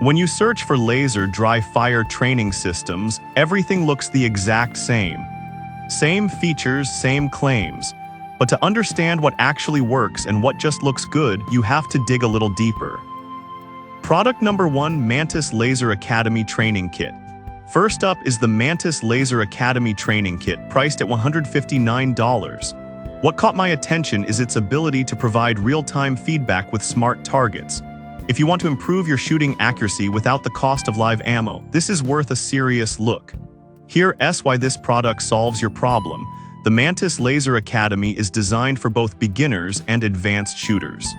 When you search for laser dry fire training systems, everything looks the exact same. Same features, same claims. But to understand what actually works and what just looks good, you have to dig a little deeper. Product number 1, Mantis Laser Academy Training Kit. First up is the Mantis Laser Academy Training Kit, priced at $159. What caught my attention is its ability to provide real-time feedback with smart targets. If you want to improve your shooting accuracy without the cost of live ammo, this is worth a serious look. Here's why this product solves your problem. The Mantis Laser Academy is designed for both beginners and advanced shooters.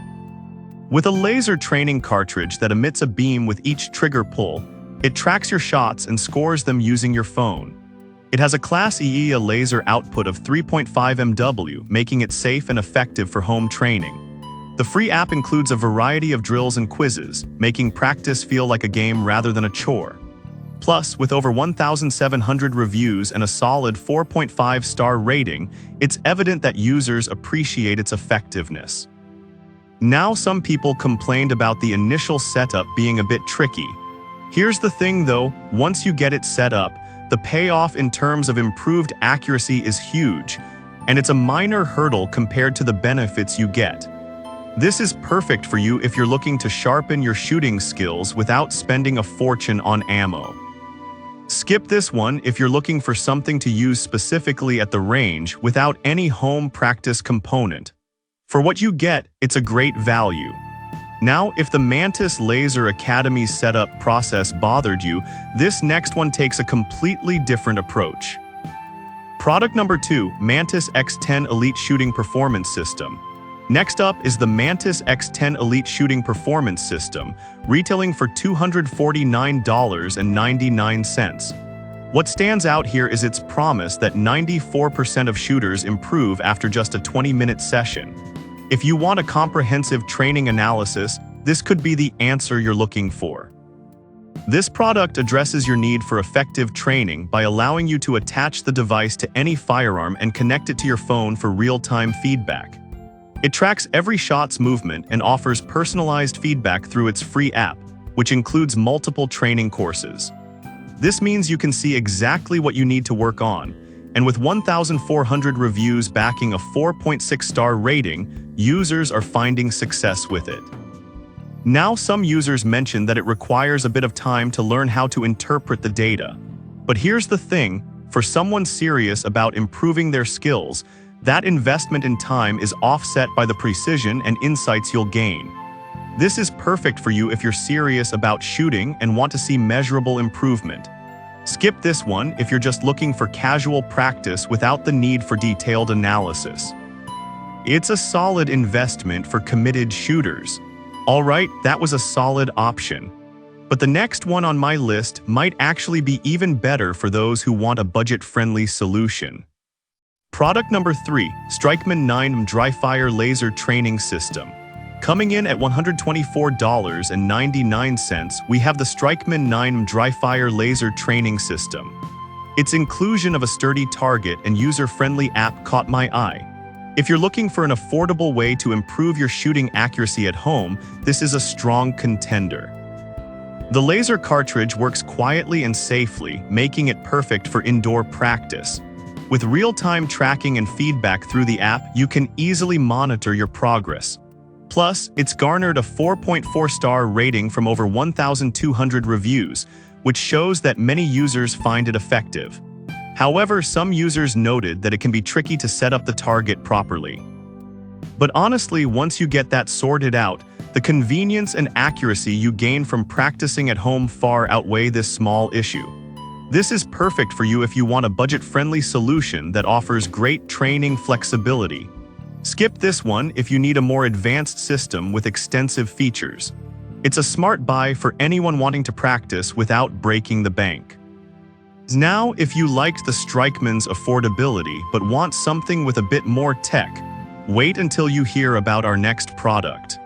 With a laser training cartridge that emits a beam with each trigger pull, it tracks your shots and scores them using your phone. It has a Class EE laser output of 3.5 MW, making it safe and effective for home training. The free app includes a variety of drills and quizzes, making practice feel like a game rather than a chore. Plus, with over 1,700 reviews and a solid 4.5-star rating, it's evident that users appreciate its effectiveness. Now, some people complained about the initial setup being a bit tricky. Here's the thing though, once you get it set up, the payoff in terms of improved accuracy is huge, and it's a minor hurdle compared to the benefits you get. This is perfect for you if you're looking to sharpen your shooting skills without spending a fortune on ammo. Skip this one if you're looking for something to use specifically at the range without any home practice component. For what you get, it's a great value. Now, if the Mantis Laser Academy setup process bothered you, this next one takes a completely different approach. Product number 2, Mantis X10 Elite Shooting Performance System. Next up is the Mantis X10 Elite Shooting Performance System, retailing for $249.99. What stands out here is its promise that 94% of shooters improve after just a 20-minute session. If you want a comprehensive training analysis, this could be the answer you're looking for. This product addresses your need for effective training by allowing you to attach the device to any firearm and connect it to your phone for real-time feedback. It tracks every shot's movement and offers personalized feedback through its free app, which includes multiple training courses. This means you can see exactly what you need to work on, and with 1,400 reviews backing a 4.6-star rating, users are finding success with it. Now, some users mention that it requires a bit of time to learn how to interpret the data. But here's the thing, for someone serious about improving their skills, that investment in time is offset by the precision and insights you'll gain. This is perfect for you if you're serious about shooting and want to see measurable improvement. Skip this one if you're just looking for casual practice without the need for detailed analysis. It's a solid investment for committed shooters. Alright, that was a solid option. But the next one on my list might actually be even better for those who want a budget-friendly solution. Product number 3, Strikeman 9 Dry Fire Laser Training System. Coming in at $124.99, we have the Strikeman 9 Dry Fire Laser Training System. Its inclusion of a sturdy target and user-friendly app caught my eye. If you're looking for an affordable way to improve your shooting accuracy at home, this is a strong contender. The laser cartridge works quietly and safely, making it perfect for indoor practice. With real-time tracking and feedback through the app, you can easily monitor your progress. Plus, it's garnered a 4.4-star rating from over 1,200 reviews, which shows that many users find it effective. However, some users noted that it can be tricky to set up the target properly. But honestly, once you get that sorted out, the convenience and accuracy you gain from practicing at home far outweigh this small issue. This is perfect for you if you want a budget-friendly solution that offers great training flexibility. Skip this one if you need a more advanced system with extensive features. It's a smart buy for anyone wanting to practice without breaking the bank. Now, if you liked the Strikeman's affordability but want something with a bit more tech, wait until you hear about our next product.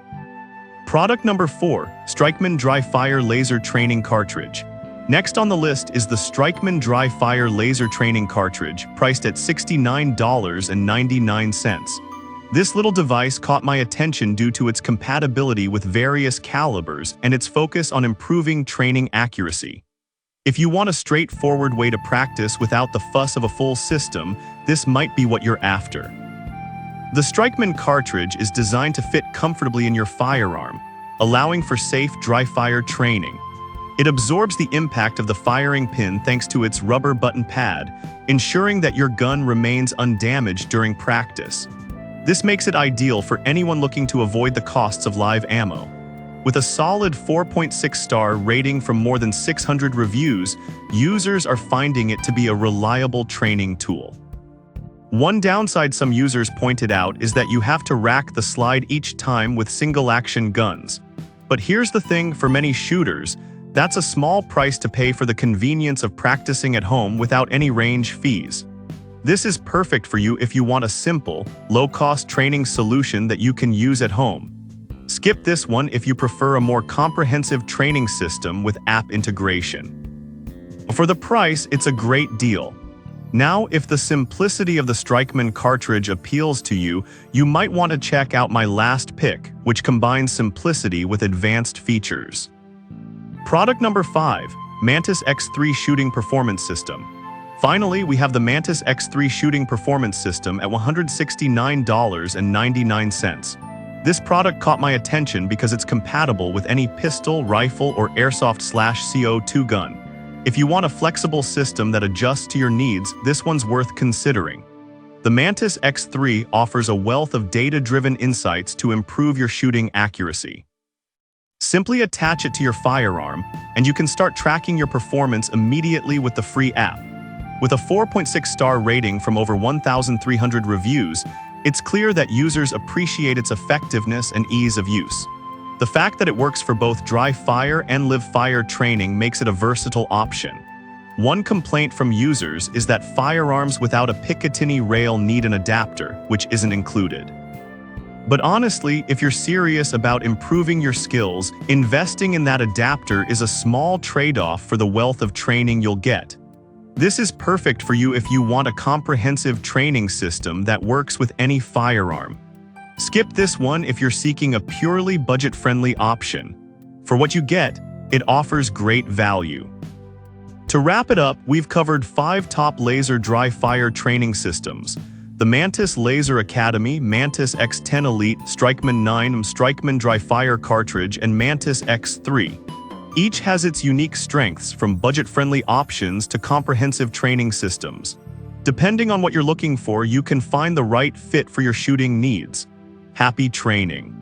Product number 4, Strikeman Dry Fire Laser Training Cartridge. Next on the list is the Strikeman Dry Fire Laser Training Cartridge, priced at $69.99. This little device caught my attention due to its compatibility with various calibers and its focus on improving training accuracy. If you want a straightforward way to practice without the fuss of a full system, this might be what you're after. The Strikeman cartridge is designed to fit comfortably in your firearm, allowing for safe dry-fire training. It absorbs the impact of the firing pin thanks to its rubber button pad, ensuring that your gun remains undamaged during practice. This makes it ideal for anyone looking to avoid the costs of live ammo. With a solid 4.6-star rating from more than 600 reviews, users are finding it to be a reliable training tool. One downside some users pointed out is that you have to rack the slide each time with single-action guns. But here's the thing, for many shooters, that's a small price to pay for the convenience of practicing at home without any range fees. This is perfect for you if you want a simple, low-cost training solution that you can use at home. Skip this one if you prefer a more comprehensive training system with app integration. For the price, it's a great deal. Now, if the simplicity of the Strikeman cartridge appeals to you, you might want to check out my last pick, which combines simplicity with advanced features. Product number 5, Mantis X3 Shooting Performance System. Finally, we have the Mantis X3 Shooting Performance System at $169.99. This product caught my attention because it's compatible with any pistol, rifle, or airsoft/CO2 gun. If you want a flexible system that adjusts to your needs, this one's worth considering. The Mantis X3 offers a wealth of data-driven insights to improve your shooting accuracy. Simply attach it to your firearm, and you can start tracking your performance immediately with the free app. With a 4.6-star rating from over 1,300 reviews, it's clear that users appreciate its effectiveness and ease of use. The fact that it works for both dry fire and live fire training makes it a versatile option. One complaint from users is that firearms without a Picatinny rail need an adapter, which isn't included. But honestly, if you're serious about improving your skills, investing in that adapter is a small trade-off for the wealth of training you'll get. This is perfect for you if you want a comprehensive training system that works with any firearm. Skip this one if you're seeking a purely budget-friendly option. For what you get, it offers great value. To wrap it up, we've covered 5 top laser dry fire training systems: the Mantis Laser Academy, Mantis X10 Elite, Strikeman 9, Strikeman Dry Fire Cartridge, and Mantis X3. Each has its unique strengths, from budget-friendly options to comprehensive training systems. Depending on what you're looking for, you can find the right fit for your shooting needs. Happy training!